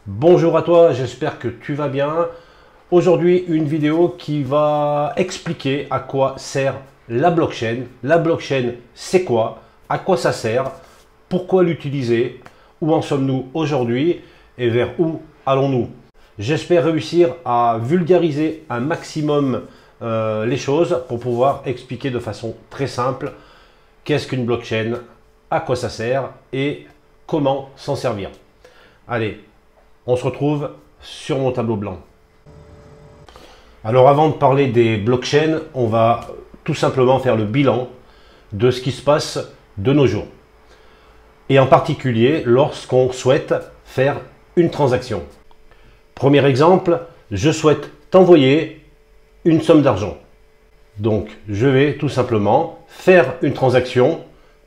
Bonjour à toi, j'espère que tu vas bien. Aujourd'hui, une vidéo qui va expliquer à quoi sert la blockchain. La blockchain, c'est quoi? À quoi ça sert? Pourquoi l'utiliser? Où en sommes-nous aujourd'hui? Et vers où allons-nous? J'espère réussir à vulgariser un maximum les choses pour pouvoir expliquer de façon très simple qu'est-ce qu'une blockchain, à quoi ça sert et comment s'en servir. Allez, on se retrouve sur mon tableau blanc. Alors avant de parler des blockchains, on va tout simplement faire le bilan de ce qui se passe de nos jours. Et en particulier lorsqu'on souhaite faire une transaction. Premier exemple, je souhaite t'envoyer une somme d'argent. Donc je vais tout simplement faire une transaction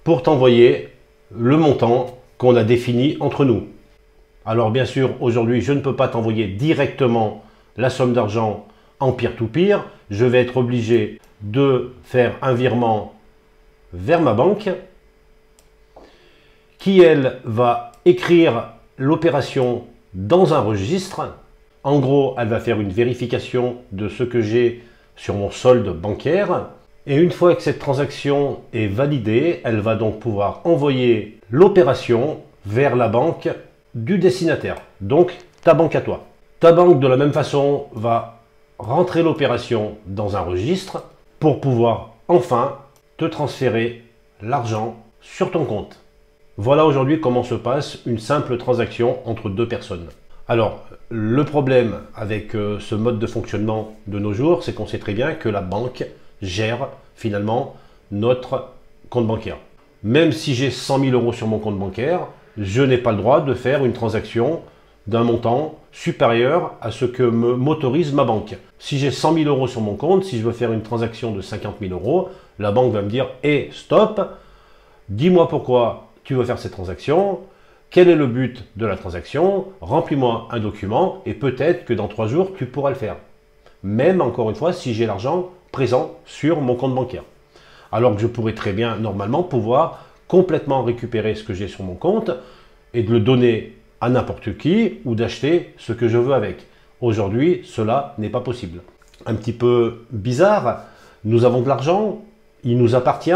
pour t'envoyer le montant qu'on a défini entre nous. Alors bien sûr, aujourd'hui, je ne peux pas t'envoyer directement la somme d'argent en peer-to-peer. Je vais être obligé de faire un virement vers ma banque qui, elle, va écrire l'opération dans un registre. En gros, elle va faire une vérification de ce que j'ai sur mon solde bancaire. Et une fois que cette transaction est validée, elle va donc pouvoir envoyer l'opération vers la banque du destinataire, donc ta banque à toi. Ta banque, de la même façon, va rentrer l'opération dans un registre pour pouvoir enfin te transférer l'argent sur ton compte. Voilà aujourd'hui comment se passe une simple transaction entre deux personnes. Alors, le problème avec ce mode de fonctionnement de nos jours, c'est qu'on sait très bien que la banque gère finalement notre compte bancaire. Même si j'ai 100 000 € sur mon compte bancaire, je n'ai pas le droit de faire une transaction d'un montant supérieur à ce que m'autorise ma banque. Si j'ai 100 000 € sur mon compte, si je veux faire une transaction de 50 000 €, la banque va me dire « Hé, stop, dis-moi pourquoi tu veux faire cette transaction, quel est le but de la transaction, remplis-moi un document et peut-être que dans 3 jours, tu pourras le faire. » Même, encore une fois, si j'ai l'argent présent sur mon compte bancaire. Alors que je pourrais très bien, normalement, pouvoir complètement récupérer ce que j'ai sur mon compte et de le donner à n'importe qui ou d'acheter ce que je veux avec. Aujourd'hui, cela n'est pas possible. Un petit peu bizarre, nous avons de l'argent, il nous appartient,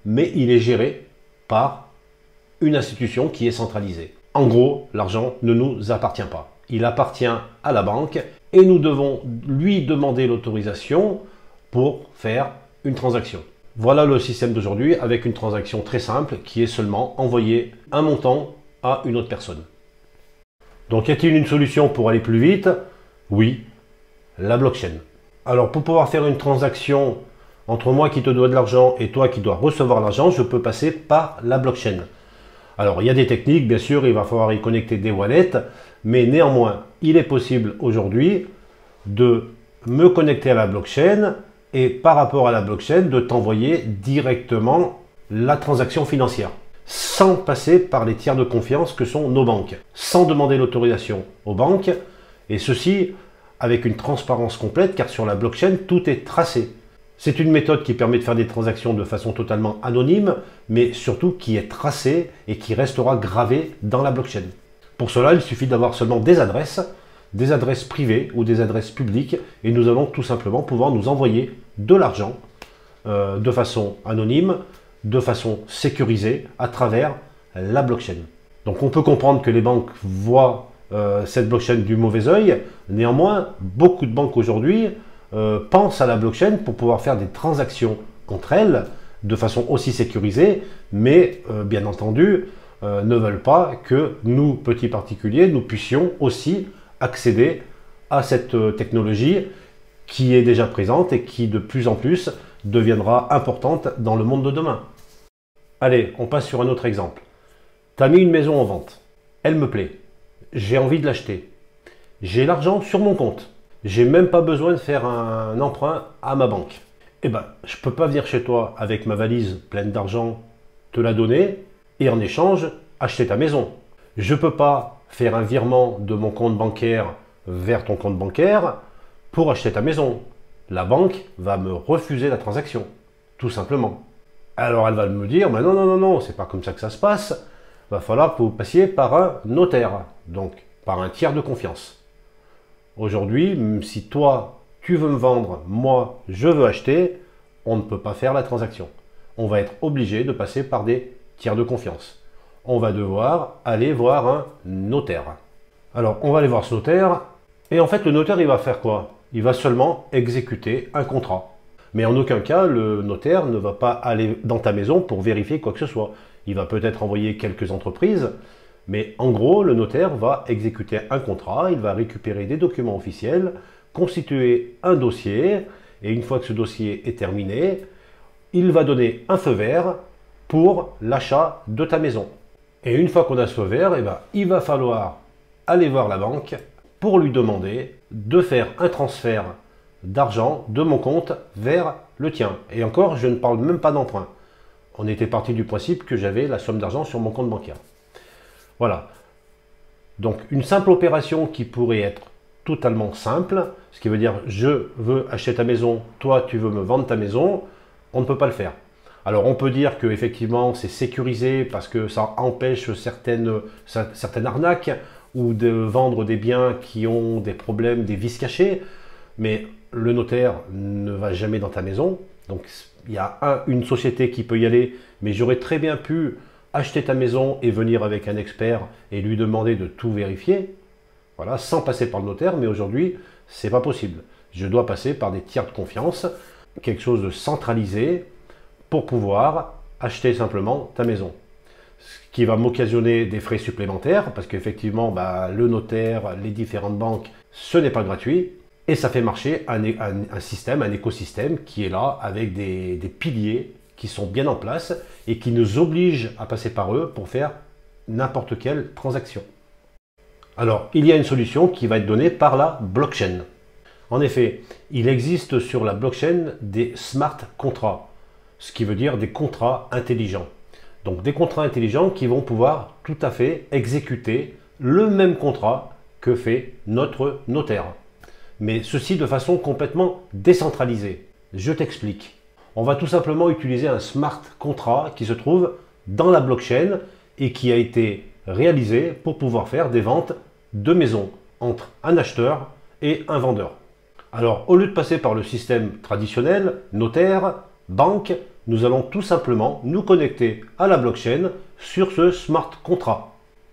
mais il est géré par une institution qui est centralisée. En gros, l'argent ne nous appartient pas. Il appartient à la banque et nous devons lui demander l'autorisation pour faire une transaction. Voilà le système d'aujourd'hui avec une transaction très simple qui est seulement envoyer un montant à une autre personne. Donc y a-t-il une solution pour aller plus vite? Oui, la blockchain. Alors pour pouvoir faire une transaction entre moi qui te dois de l'argent et toi qui dois recevoir l'argent, je peux passer par la blockchain. Alors il y a des techniques, bien sûr, il va falloir y connecter des wallets, mais néanmoins, il est possible aujourd'hui de me connecter à la blockchain et par rapport à la blockchain, de t'envoyer directement la transaction financière, sans passer par les tiers de confiance que sont nos banques, sans demander l'autorisation aux banques, et ceci avec une transparence complète, car sur la blockchain, tout est tracé. C'est une méthode qui permet de faire des transactions de façon totalement anonyme, mais surtout qui est tracée et qui restera gravée dans la blockchain. Pour cela, il suffit d'avoir seulement des adresses privées ou des adresses publiques, et nous allons tout simplement pouvoir nous envoyer de l'argent de façon anonyme, de façon sécurisée à travers la blockchain. Donc on peut comprendre que les banques voient cette blockchain du mauvais œil. Néanmoins, beaucoup de banques aujourd'hui pensent à la blockchain pour pouvoir faire des transactions entre elles de façon aussi sécurisée, mais bien entendu ne veulent pas que nous, petits particuliers, nous puissions aussi accéder à cette technologie qui est déjà présente et qui de plus en plus deviendra importante dans le monde de demain. Allez, on passe sur un autre exemple. Tu as mis une maison en vente, elle me plaît, j'ai envie de l'acheter, j'ai l'argent sur mon compte, j'ai même pas besoin de faire un emprunt à ma banque. Eh ben, je peux pas venir chez toi avec ma valise pleine d'argent, te la donner et en échange acheter ta maison. Je peux pas faire un virement de mon compte bancaire vers ton compte bancaire pour acheter ta maison. La banque va me refuser la transaction, tout simplement. Alors elle va me dire, non, c'est pas comme ça que ça se passe, va falloir que vous passiez par un notaire. Donc par un tiers de confiance. Aujourd'hui, si toi, tu veux me vendre, moi, je veux acheter, on ne peut pas faire la transaction. On va être obligé de passer par des tiers de confiance. On va devoir aller voir un notaire. Alors, on va aller voir ce notaire, et en fait, le notaire, il va faire quoi? Il va seulement exécuter un contrat. Mais en aucun cas, le notaire ne va pas aller dans ta maison pour vérifier quoi que ce soit. Il va peut-être envoyer quelques entreprises, mais en gros, le notaire va exécuter un contrat, il va récupérer des documents officiels, constituer un dossier, et une fois que ce dossier est terminé, il va donner un feu vert pour l'achat de ta maison. Et une fois qu'on a ce feu vert, eh ben, il va falloir aller voir la banque pour lui demander de faire un transfert d'argent de mon compte vers le tien. Et encore, je ne parle même pas d'emprunt. On était parti du principe que j'avais la somme d'argent sur mon compte bancaire. Voilà. Donc une simple opération qui pourrait être totalement simple, ce qui veut dire je veux acheter ta maison, toi tu veux me vendre ta maison, on ne peut pas le faire. Alors on peut dire que effectivement c'est sécurisé parce que ça empêche certaines arnaques ou de vendre des biens qui ont des problèmes, des vices cachés, mais le notaire ne va jamais dans ta maison. Donc il y a une société qui peut y aller, mais j'aurais très bien pu acheter ta maison et venir avec un expert et lui demander de tout vérifier, voilà, sans passer par le notaire, mais aujourd'hui, c'est pas possible. Je dois passer par des tiers de confiance, quelque chose de centralisé pour pouvoir acheter simplement ta maison. Ce qui va m'occasionner des frais supplémentaires, parce qu'effectivement, le notaire, les différentes banques, ce n'est pas gratuit. Et ça fait marcher un système, un écosystème qui est là avec des piliers qui sont bien en place et qui nous obligent à passer par eux pour faire n'importe quelle transaction. Alors, il y a une solution qui va être donnée par la blockchain. En effet, il existe sur la blockchain des smart contracts, ce qui veut dire des contrats intelligents. Donc des contrats intelligents qui vont pouvoir tout à fait exécuter le même contrat que fait notre notaire. Mais ceci de façon complètement décentralisée. Je t'explique. On va tout simplement utiliser un smart contract qui se trouve dans la blockchain et qui a été réalisé pour pouvoir faire des ventes de maisons entre un acheteur et un vendeur. Alors, au lieu de passer par le système traditionnel, notaire, banque, nous allons tout simplement nous connecter à la blockchain sur ce smart contract.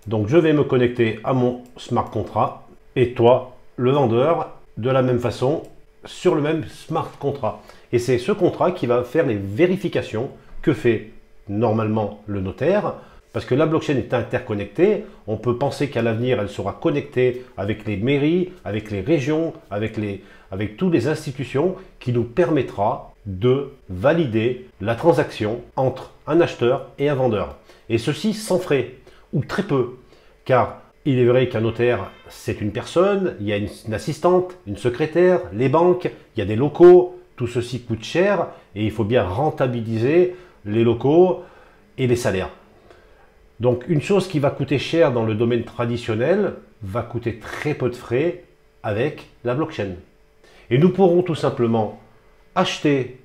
Donc, je vais me connecter à mon smart contract et toi, le vendeur, de la même façon, sur le même smart contract. Et c'est ce contrat qui va faire les vérifications que fait normalement le notaire, parce que la blockchain est interconnectée. On peut penser qu'à l'avenir, elle sera connectée avec les mairies, avec les régions, avec toutes les institutions, qui nous permettra de valider la transaction entre un acheteur et un vendeur. Et ceci sans frais, ou très peu, car il est vrai qu'un notaire, c'est une personne, il y a une assistante, une secrétaire, les banques, il y a des locaux, tout ceci coûte cher et il faut bien rentabiliser les locaux et les salaires. Donc une chose qui va coûter cher dans le domaine traditionnel va coûter très peu de frais avec la blockchain. Et nous pourrons tout simplement acheter,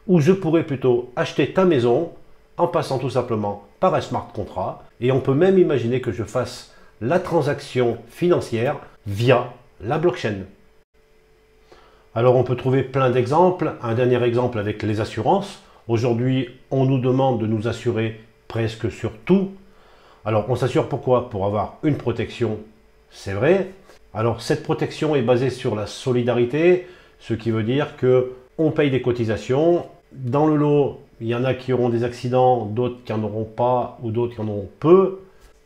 ou je pourrais plutôt acheter ta maison en passant tout simplement par un smart contract. Et on peut même imaginer que je fasse la transaction financière via la blockchain. Alors on peut trouver plein d'exemples. Un dernier exemple avec les assurances. Aujourd'hui, on nous demande de nous assurer presque sur tout. Alors on s'assure pourquoi? Pour avoir une protection, c'est vrai. Alors cette protection est basée sur la solidarité, ce qui veut dire que on paye des cotisations. Dans le lot, il y en a qui auront des accidents, d'autres qui n'en auront pas ou d'autres qui en auront peu.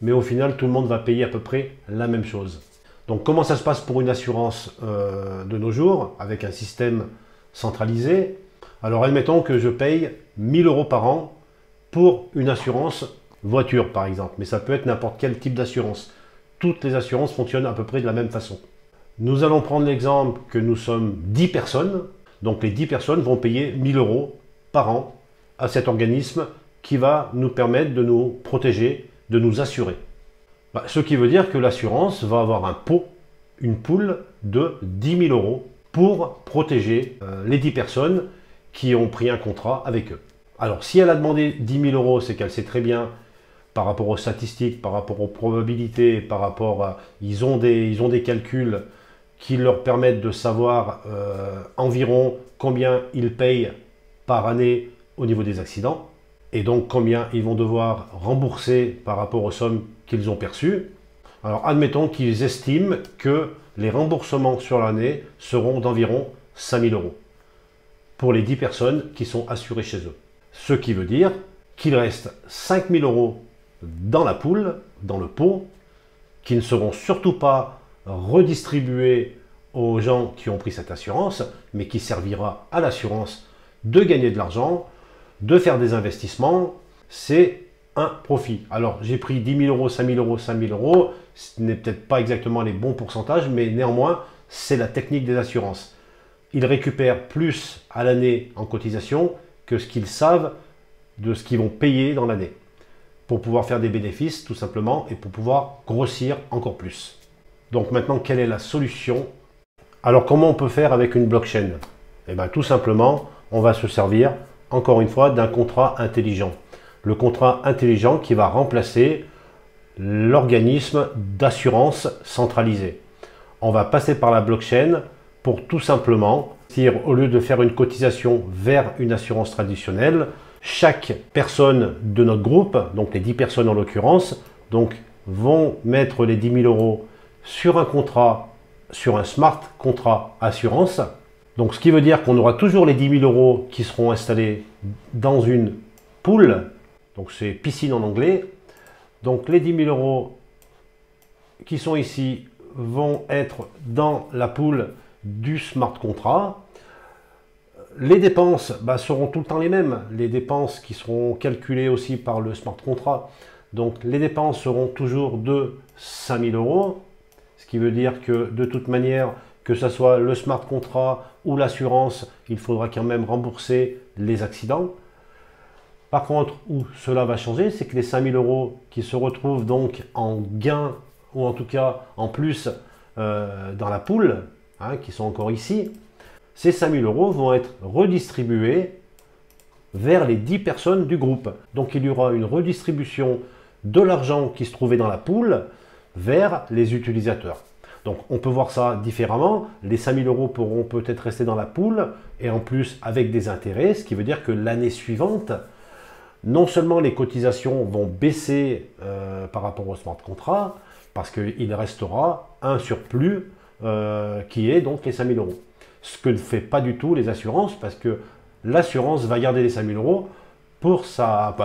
Mais au final, tout le monde va payer à peu près la même chose. Donc comment ça se passe pour une assurance de nos jours, avec un système centralisé? Alors admettons que je paye 1000 € par an pour une assurance voiture par exemple, mais ça peut être n'importe quel type d'assurance. Toutes les assurances fonctionnent à peu près de la même façon. Nous allons prendre l'exemple que nous sommes 10 personnes, donc les 10 personnes vont payer 1000 € par an à cet organisme qui va nous permettre de nous protéger, de nous assurer. Ce qui veut dire que l'assurance va avoir un pot, une poule de 10 000 € pour protéger les 10 personnes qui ont pris un contrat avec eux. Alors si elle a demandé 10 000 €, c'est qu'elle sait très bien par rapport aux statistiques, par rapport aux probabilités, par rapport à... Ils ont des calculs qui leur permettent de savoir environ combien ils payent par année au niveau des accidents, et donc combien ils vont devoir rembourser par rapport aux sommes qu'ils ont perçues. Alors admettons qu'ils estiment que les remboursements sur l'année seront d'environ 5 000 € pour les 10 personnes qui sont assurées chez eux. Ce qui veut dire qu'il reste 5 000 € dans la poule, dans le pot, qui ne seront surtout pas redistribués aux gens qui ont pris cette assurance, mais qui servira à l'assurance de gagner de l'argent, de faire des investissements. C'est un profit. Alors j'ai pris 10 000 €, 5 000 €, 5 000 €, ce n'est peut-être pas exactement les bons pourcentages, mais néanmoins c'est la technique des assurances. Ils récupèrent plus à l'année en cotisation que ce qu'ils savent de ce qu'ils vont payer dans l'année, pour pouvoir faire des bénéfices tout simplement et pour pouvoir grossir encore plus. Donc maintenant, quelle est la solution? Alors comment on peut faire avec une blockchain? Eh bien tout simplement, on va se servir encore une fois d'un contrat intelligent. Le contrat intelligent qui va remplacer l'organisme d'assurance centralisé. On va passer par la blockchain pour tout simplement, au lieu de faire une cotisation vers une assurance traditionnelle, chaque personne de notre groupe, donc les 10 personnes en l'occurrence, donc vont mettre les 10 000 € sur un contrat, sur un smart contrat assurance. Donc ce qui veut dire qu'on aura toujours les 10 000 € qui seront installés dans une pool, donc c'est piscine en anglais. Donc les 10 000 € qui sont ici vont être dans la pool du smart contrat. Les dépenses seront tout le temps les mêmes, les dépenses qui seront calculées aussi par le smart contrat. Donc les dépenses seront toujours de 5 000 €, ce qui veut dire que de toute manière, que ce soit le smart contrat ou l'assurance, il faudra quand même rembourser les accidents. Par contre, où cela va changer, c'est que les 5 000 € qui se retrouvent donc en gain, ou en tout cas en plus dans la pool, qui sont encore ici, ces 5 000 € vont être redistribués vers les 10 personnes du groupe. Donc il y aura une redistribution de l'argent qui se trouvait dans la pool vers les utilisateurs. Donc on peut voir ça différemment. Les 5 000 € pourront peut-être rester dans la pool et en plus avec des intérêts, ce qui veut dire que l'année suivante, non seulement les cotisations vont baisser par rapport au smart contract, parce qu'il restera un surplus qui est donc les 5 000 €. Ce que ne fait pas du tout les assurances, parce que l'assurance va garder les 5 000 €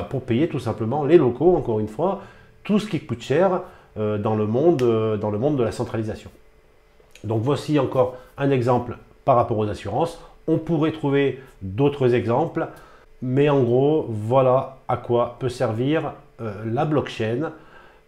pour payer tout simplement les locaux, encore une fois, tout ce qui coûte cher dans le monde de la centralisation. Donc voici encore un exemple par rapport aux assurances. On pourrait trouver d'autres exemples, mais en gros, voilà à quoi peut servir la blockchain.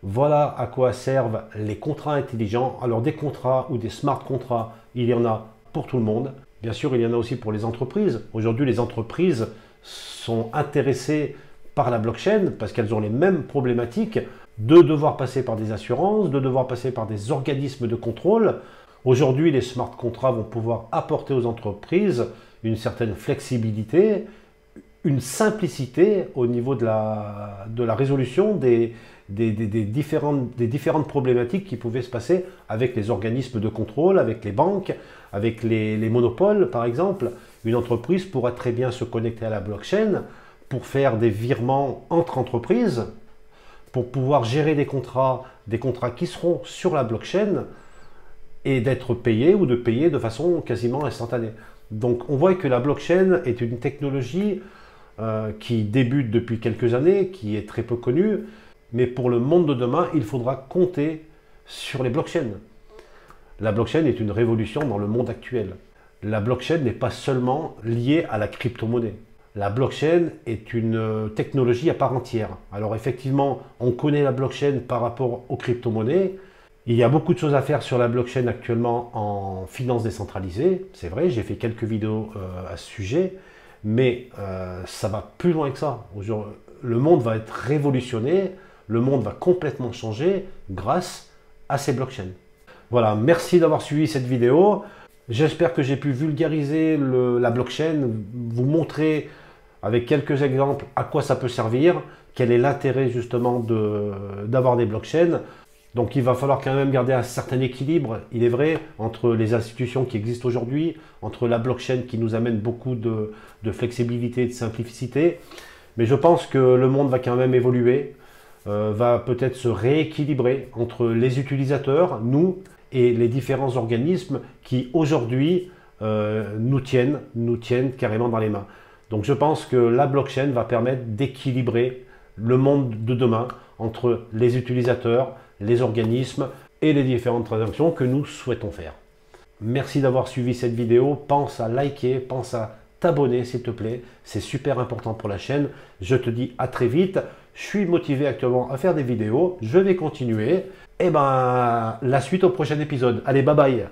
Voilà à quoi servent les contrats intelligents. Alors des contrats ou des smart contrats, il y en a pour tout le monde. Bien sûr, il y en a aussi pour les entreprises. Aujourd'hui, les entreprises sont intéressées par la blockchain parce qu'elles ont les mêmes problématiques de devoir passer par des assurances, de devoir passer par des organismes de contrôle. Aujourd'hui, les smart contrats vont pouvoir apporter aux entreprises une certaine flexibilité, une simplicité au niveau de la résolution des différentes problématiques qui pouvaient se passer avec les organismes de contrôle, avec les banques, avec les monopoles par exemple. Une entreprise pourra très bien se connecter à la blockchain pour faire des virements entre entreprises, pour pouvoir gérer des contrats qui seront sur la blockchain et d'être payés ou de payer de façon quasiment instantanée. Donc on voit que la blockchain est une technologie qui débute depuis quelques années, qui est très peu connue, mais pour le monde de demain, il faudra compter sur les blockchains. La blockchain est une révolution dans le monde actuel. La blockchain n'est pas seulement liée à la crypto-monnaie. La blockchain est une technologie à part entière. Alors effectivement, on connaît la blockchain par rapport aux crypto-monnaies. Il y a beaucoup de choses à faire sur la blockchain actuellement en finance décentralisée. C'est vrai, j'ai fait quelques vidéos à ce sujet, mais ça va plus loin que ça. Le monde va être révolutionné, le monde va complètement changer grâce à ces blockchains. Voilà, merci d'avoir suivi cette vidéo. J'espère que j'ai pu vulgariser la blockchain, vous montrer avec quelques exemples à quoi ça peut servir, quel est l'intérêt justement d'avoir des blockchains. Donc il va falloir quand même garder un certain équilibre, il est vrai, entre les institutions qui existent aujourd'hui, entre la blockchain qui nous amène beaucoup de flexibilité et de simplicité. Mais je pense que le monde va quand même évoluer, va peut-être se rééquilibrer entre les utilisateurs, nous, et les différents organismes qui aujourd'hui nous tiennent carrément dans les mains. Donc je pense que la blockchain va permettre d'équilibrer le monde de demain entre les utilisateurs, les organismes et les différentes transactions que nous souhaitons faire. Merci d'avoir suivi cette vidéo. Pense à liker, pense à t'abonner s'il te plaît. C'est super important pour la chaîne. Je te dis à très vite. Je suis motivé actuellement à faire des vidéos. Je vais continuer. Et ben, la suite au prochain épisode. Allez, bye bye.